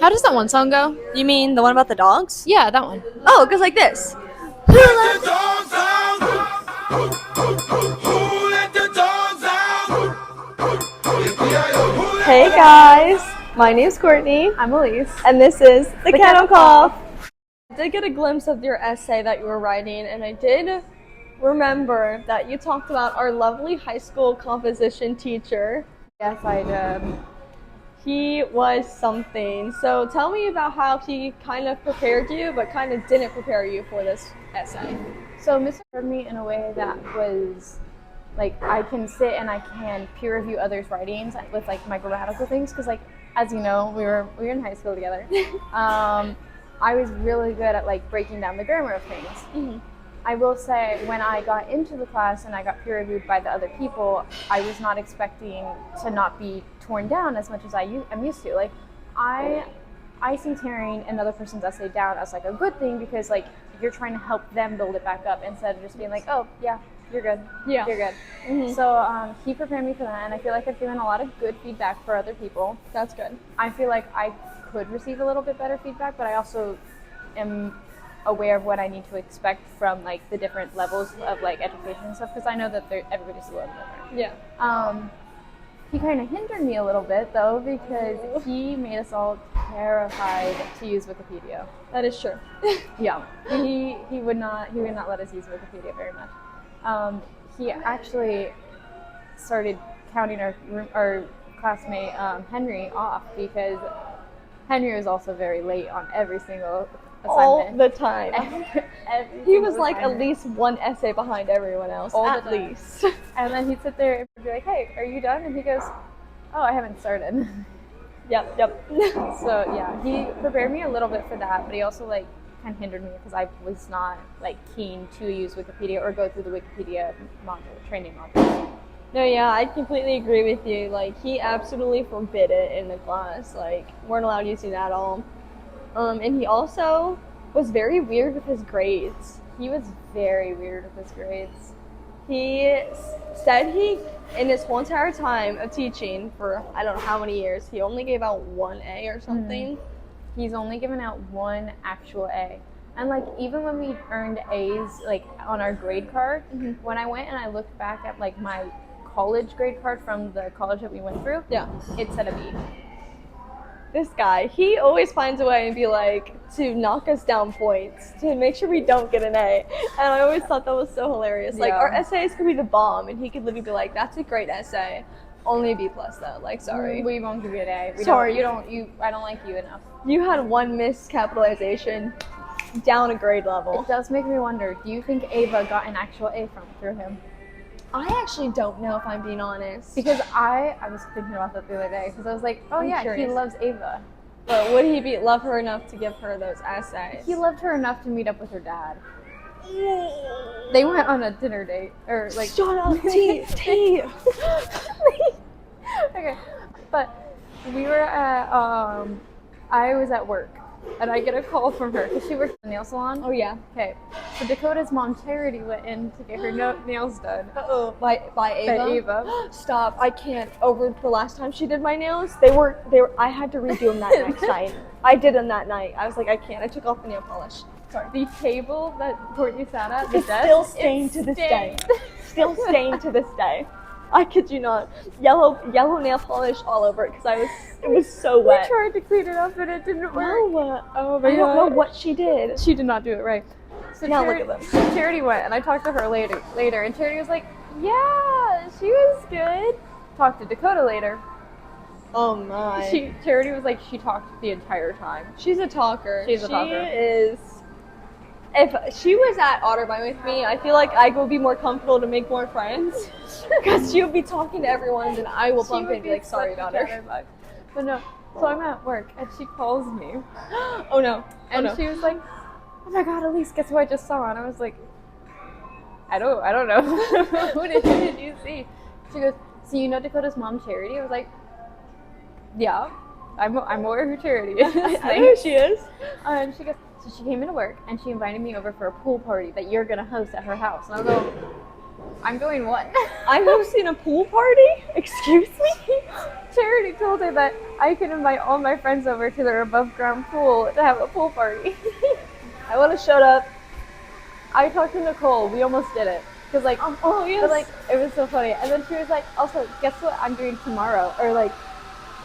How does that one song go? You mean the one about the dogs? Yeah, that one. Oh, it goes like this. Who let the dogs out? Who let the dogs out? Hey guys, my name's Courtney, I'm Elise. and this is the Kennel Kennel Cough. I did get a glimpse of your essay that you were writing, and I did remember that you talked about our lovely high school composition teacher. Yes, I did. He was something. So tell me about how he kind of prepared you, but kind of didn't prepare you for this essay. So Mr. prepared me in a way that was like I can sit and I can peer review others' writings with like my grammatical things because like as you know we were in high school together. I was really good at like breaking down the grammar of things. Mm-hmm. I will say when I got into the class and I got peer reviewed by the other people, I was not expecting to not be torn down as much as I'm used to. Like I see tearing another person's essay down as like a good thing because like you're trying to help them build it back up instead of just being like, oh yeah, you're good. Yeah. You're good. Mm-hmm. So he prepared me for that, and I feel like I've given a lot of good feedback for other people. That's good. I feel like I could receive a little bit better feedback, but I also am aware of what I need to expect from like the different levels of like education and stuff because I know that everybody's a little different. Yeah. He kind of hindered me a little bit though because he made us all terrified to use Wikipedia. That is true. Yeah, he would not let us use Wikipedia very much. He actually started counting our classmate Henry off because Henry was also very late on every single assignment. All the time. Every He was single like assignment. at least one essay behind everyone else. All the At time. least. And then he'd sit there and be like, hey, are you done? And he goes, oh, I haven't started. Yep. So yeah, he prepared me a little bit for that, but he also like kind of hindered me because I was not like keen to use Wikipedia or go through the Wikipedia training module. No, yeah, I completely agree with you. Like, he absolutely forbid it in the class. Like, weren't allowed using that at all. And he also was very weird with his grades. He was very weird with his grades. He said in his whole entire time of teaching for I don't know how many years, he only gave out one A or something. Mm-hmm. He's only given out one actual A. And like even when we earned A's like on our grade card, Mm-hmm. when I went and I looked back at like my college grade card from the college that we went through, Yeah. it said a B. This guy, he always finds a way and be like to knock us down points to make sure we don't get an A. And I always thought that was so hilarious. Like Yeah. our essays could be the bomb, and he could literally be like, "That's a great essay, only a B plus though." Like, sorry, We won't give you an A. Sorry. I don't like you enough. you had one miscapitalization, down a grade level. It does make me wonder, do you think Ava got an actual A through him? I actually don't know if I'm being honest. Because I was thinking about that the other day because I was like, oh I'm yeah, curious. he loves Ava. But would he love her enough to give her those essays? He loved her enough to meet up with her dad. They went on a dinner date, or like. Shut up, T. Okay, but we were at I was at work and I get a call from her because she works at the nail salon. Oh yeah. Okay, so Dakota's mom Charity went in to get her nails done. Uh-oh. By Ava. By Ava. Stop! I can't. Over the last time she did my nails, they were. I had to redo them that next night. I did them that night. I was like, I can't. I took off the nail polish. Sorry. The table that Courtney sat at, the It's desk, still stained to this day. Still stained to this day. I kid you not. Yellow nail polish all over it because it was so We wet. tried to clean it up and it didn't work. No. Oh my I don't know god. what she did. She did not do it right. So Now look at them. So Charity went and I talked to her later and Charity was like, yeah, she was good. Talked to Dakota later. Oh my. Charity was like, she talked the entire time. She's a talker. She's a talker. She is. If she was at Otterbein with me, I feel like I would be more comfortable to make more friends because she would be talking to everyone, and I will bump in and be like, "Sorry about her." But no, so I'm at work and she calls me Oh no! and she was like, "Oh my God, Elise, guess who I just saw?" And I was like, "I don't know. who did you see?" She goes, "So you know Dakota's mom, Charity?" I was like, "Yeah, I'm aware who Charity is." I know who she is. And she goes, so she came into work and she invited me over for a pool party that you're gonna host at her house. And I was like, I'm doing what? I'm hosting a pool party? Excuse me? Charity told her that I could invite all my friends over to their above ground pool to have a pool party. I would have showed up. I talked to Nicole. We almost did it. Cause like, Oh, yes. but like, it was so funny. And then she was like, also, guess what I'm doing tomorrow? Or like,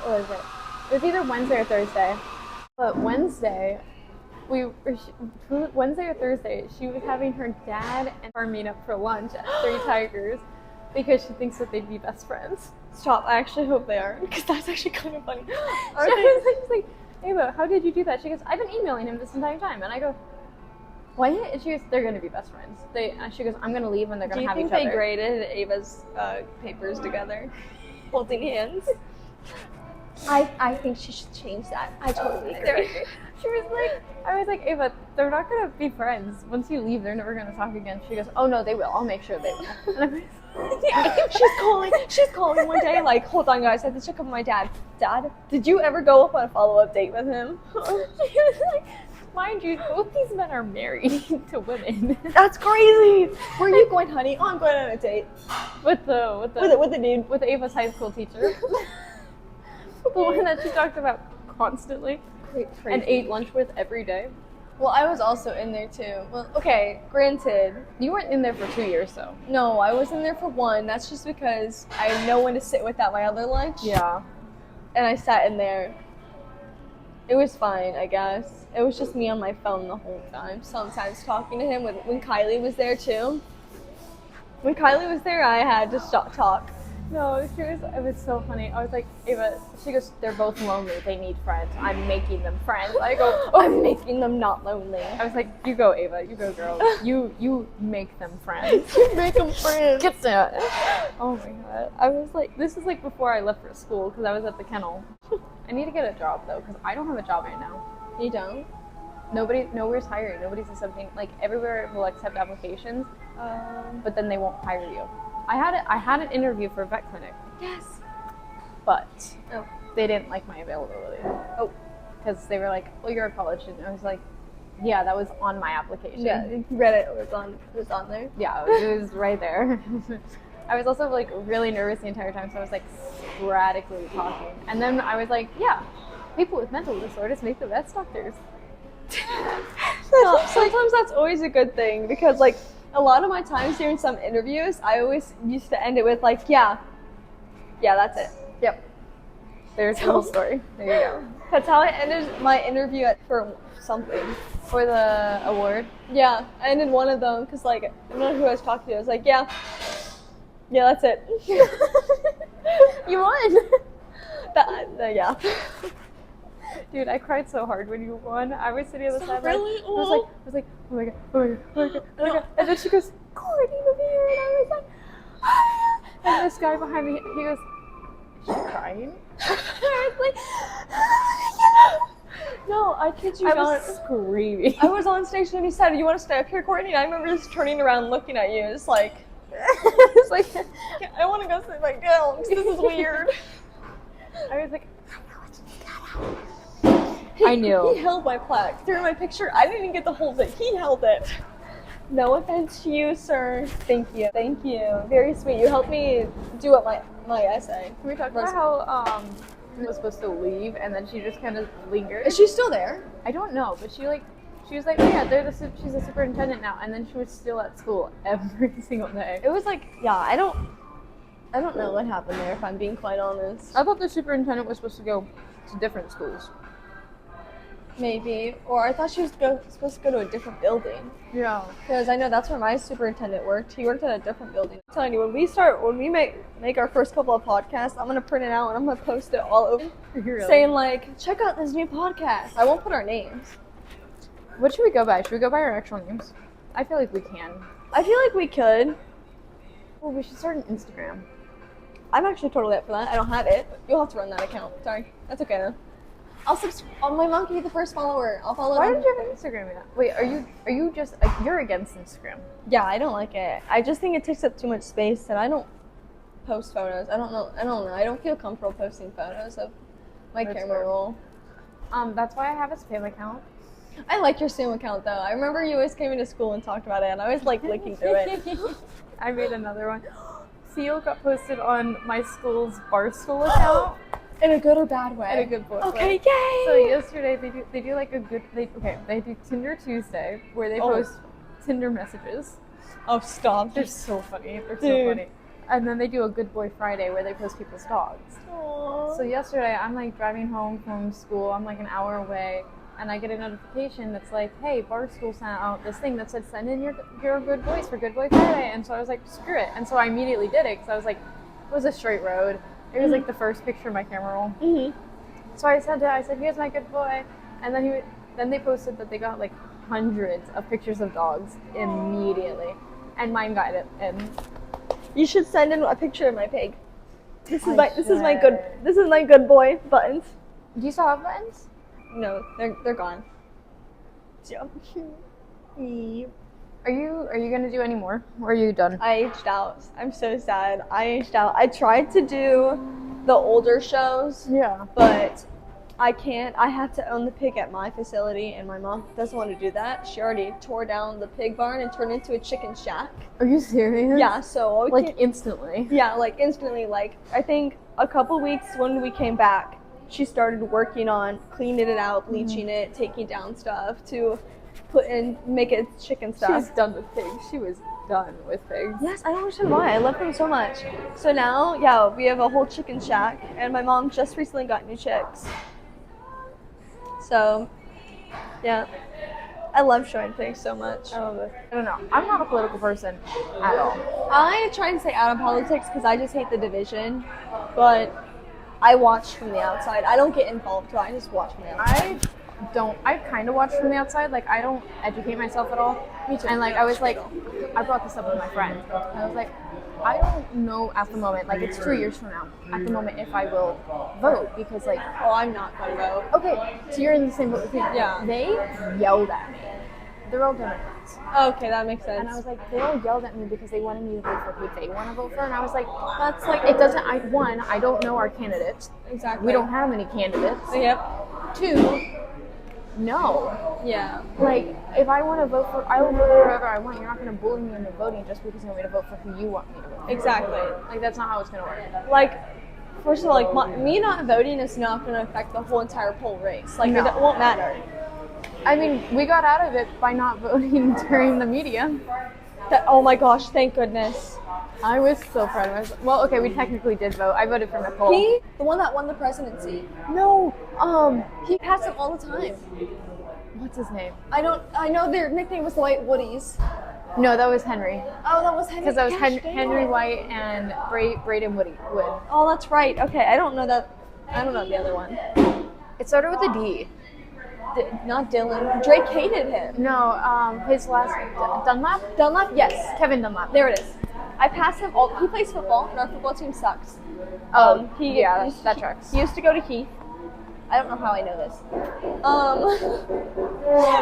what was it? It was either Wednesday or Thursday. But Wednesday, Wednesday or Thursday, she was having her dad and her meet up for lunch at Three Tigers because she thinks that they'd be best friends. Stop. I actually hope they are, because that's actually kind of funny. She's like, Ava, how did you do that? She goes, I've been emailing him this entire time. And I go, what? And she goes, they're going to be best friends. She goes, I'm going to leave and they're going to have each other. Do you think they graded Ava's papers together, holding hands? I think she should change that. I totally agree. She was like, I was like, Ava, they're not going to be friends. Once you leave, they're never going to talk again. She goes, oh no, they will. I'll make sure they will. And I'm like, She's calling one day like, hold on guys, I have to check up on my dad. Dad, did you ever go up on a follow-up date with him? She was like, mind you, both these men are married to women. That's crazy. Where are you going, honey? Oh, I'm going on a date. With the dude. With Ava's high school teacher. The one that she talked about constantly. Crazy. And ate lunch with every day. Well, I was also in there too. Well, okay, granted. You weren't in there for 2 years though. No, I was in there for 1. That's just because I had no one to sit with at my other lunch. Yeah. And I sat in there. It was fine, I guess. It was just me on my phone the whole time, sometimes talking to him when Kylie was there too. When Kylie was there, I had to stop talk. No, it was so funny. I was like, Ava, she goes, they're both lonely. They need friends. I'm making them friends. I go, oh, I'm making them not lonely. I was like, you go, Ava. You go, girl. You make them friends. You make them friends. Get that. Oh my god. I was like, this is like before I left for school because I was at the kennel. I need to get a job though because I don't have a job right now. You don't? Nowhere's hiring. Nobody's accepting. Like everywhere will accept applications, but then they won't hire you. I had an interview for a vet clinic. Yes. But they didn't like my availability. Oh. Because they were like, well, you're a college student. I was like, yeah, that was on my application. Yeah, Reddit was on there. Yeah, it was right there. I was also like really nervous the entire time, so I was like sporadically talking. And then I was like, yeah, people with mental disorders make the best doctors. Sometimes that's always a good thing because like a lot of my times during some interviews, I always used to end it with like, yeah, that's it. Yep. There's the whole story. There you go. That's how I ended my interview for something. For the award? Yeah, I ended one of them because like, I don't know who I was talking to. I was like, yeah, that's it. You won. Yeah. Dude, I cried so hard when you won. I was sitting on the side. Really? I was like, oh my god. And then she goes, Courtney, over here. And I was like, ah. And this guy behind me, he goes, is she crying? I was like, no, I kid you I not. was screaming. I was on stage and he said, you want to stay up here, Courtney? And I remember just turning around looking at you. It's like, it's like, I want to go sit back down because this is weird. I was like, I knew. He held my plaque. Through my picture, I didn't even get to hold it. He held it. No offense to you, sir. Thank you. Thank you. Very sweet. You helped me do up my essay. Can we talk about how was supposed to leave and then she just kind of lingered? Is she still there? I don't know, but she was like, oh yeah, she's a superintendent now, and then she was still at school every single day. It was like, yeah, I don't know what happened there, if I'm being quite honest. I thought the superintendent was supposed to go to different schools. Maybe. Or I thought she was supposed to go to a different building. Yeah. Because I know that's where my superintendent worked. He worked at a different building. I'm telling you, when we make our first couple of podcasts, I'm going to print it out and I'm going to post it all over. Really? Saying like, check out this new podcast. I won't put our names. What should we go by? Should we go by our actual names? I feel like we can. I feel like we could. Well, we should start an Instagram. I'm actually totally up for that. I don't have it. You'll have to run that account. Sorry. That's okay though. My mom can be the first follower. I'll follow. Why don't you have an Instagram yet? Wait, are you just you're against Instagram? Yeah, I don't like it. I just think it takes up too much space, and I don't post photos. I don't know. I don't feel comfortable posting photos of my camera roll. That's why I have a spam account. I like your Zoom account though. I remember you always came into school and talked about it, and I was like looking through it. I made another one. Theo got posted on my school's Barstool account. In a good or bad way? In a good way. Okay, yay! So yesterday they do like a good they do Tinder Tuesday where they post Tinder messages. Oh, stop. They're so funny. They're so Dude. funny. And then they do a Good Boy Friday where they post people's dogs. Aww. So yesterday I'm like driving home from school. I'm like an hour away, and I get a notification that's like, "Hey, Barstool sent out this thing that said send in your good boys for Good Boy Friday." And so I was like, "Screw it!" And so I immediately did it because I was like, it was a straight road. It was like the first picture of my camera roll. Mm-hmm. So I said, "Here's my good boy," and then they posted that they got like hundreds of pictures of dogs immediately, and mine got it. And You should send in a picture of my pig. This is I my good boy buttons. do you still have buttons? No, they're gone. Yeah. Are you gonna do any more, or are you done? I aged out. I'm so sad. I aged out. I tried to do the older shows, Yeah. but I can't. I have to own the pig at my facility, and my mom doesn't want to do that. She already tore down the pig barn and turned it into a chicken shack. Are you serious? Yeah, so we Like can't- instantly. yeah, like instantly. Like I think a couple weeks when we came back, she started working on cleaning it out, bleaching it, taking down stuff to make it chicken stuff. She's done with pigs. She was done with pigs. Yes, I don't understand why. I love them so much. So now, yeah, we have a whole chicken shack, and my mom just recently got new chicks. So, yeah, I love showing pigs so much. I love this. I don't know. I'm not a political person at all. I try and stay out of politics because I just hate the division, but I watch from the outside. I don't get involved, so I just watch from the outside. I kind of watch from the outside. Like, I don't educate myself at all. Me too. And like, I was like, I brought this up with my friend. I was like, I don't know at the moment, like it's 2 years from now, at the moment if I will vote, because like, Oh, I'm not gonna vote. okay, so you're in the same boat with me. Yeah. They yelled at me. They're all Democrats. Okay, that makes sense. And I was like, they all yelled at me because they wanted me to vote for who they want to vote for. And I was like, that's like, it doesn't, I don't know our candidates. exactly. We don't have any candidates. Yep. 2, no. Yeah. Like, if I want to vote for, I will vote for whoever I want. You're not going to bully me into voting just because you want me to vote for who you want me to vote for. Exactly. Like, that's not how it's going to work. Like, first of all, like me not voting is not going to affect the whole entire poll race. Like, No. it won't matter. I mean, we got out of it by not voting during the media. Oh my gosh, thank goodness. I was so proud of myself. Well, okay, we technically did vote. I voted for Nicole. He, the one that won the presidency. No, He passed it all the time. what's his name? I know their nickname was the White Woodies. No, that was Henry. Oh, that was Henry. Because that was Gosh, dang Henry it. White and Braden Wood. Oh, that's right. Okay, I don't know that. I don't know the other one. It started with a D. Not Dylan. Drake hated him. No, his last Dunlap. Dunlap? Yes. Kevin Dunlap. There it is. I passed him all. He plays football, and our football team sucks. Yeah, that tracks. He used to go to Heath. I don't know how I know this.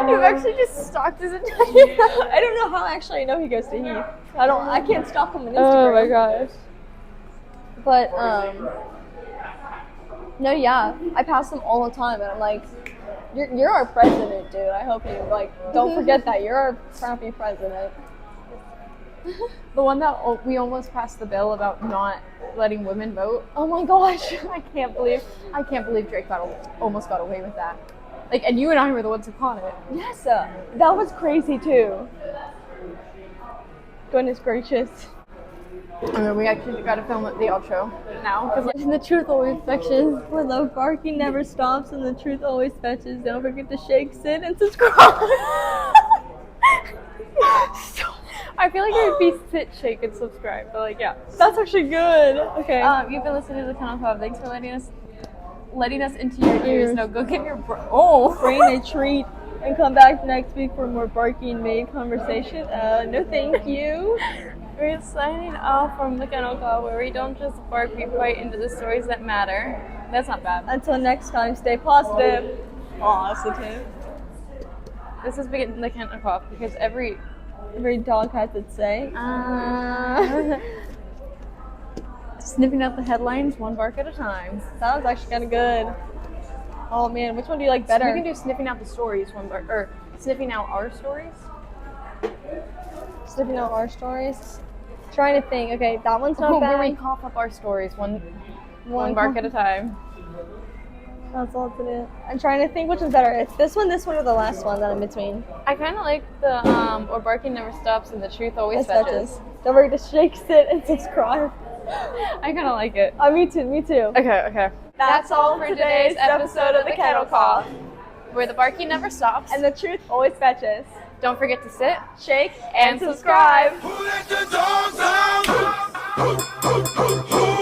You've actually just stalked his entire. I don't know how actually I know he goes to Heath. I can't stalk him on Instagram. Oh my gosh. But no, yeah, I pass them all the time, and I'm like, you're our president, dude. I hope you like don't forget that you're our crappy president. The one that we almost passed the bill about not letting women vote. Oh my gosh. I can't believe Drake almost got away with that. Like, and you and I were the ones who caught it. Yes, that was crazy too. Goodness gracious. I mean, we actually got to film the outro now because the truth always fetches. Where the barking never stops and the truth always fetches. Don't forget to shake, sit, and subscribe. I feel like it would be sit, shake, and subscribe, but like, yeah. That's actually good. Okay. You've been listening to the Kennel Cough. Thanks for letting us into your ears. Now go get your Brain a treat and come back next week for more barking maid conversation. No thank you. We're signing off from the Kennel Cough, where we don't just bark, we bite into the stories that matter. That's not bad. Until next time, stay positive. Positive. This has been the Kennel Cough because every dog has its say. Sniffing out the headlines one bark at a time. Sounds actually kind of good. Oh man, which one do you like So better? we can do sniffing out the stories one, or sniffing out our stories. Sniffing out our stories. Trying to think. Okay, that one's not Where we bad. cough up our stories one One bark at a time. That's all to do. I'm trying to think which one's better. It's this one, or the last one that in between. I kind of like the or barking never stops and the truth always fetches. Don't forget to shake, sit, and subscribe. I kind of like it. Me too. Me too. Okay. That's all for today's episode of the Kennel Cough, where the barking never stops And the truth always fetches. don't forget to sit Shake and subscribe. Who let the dogs out? Who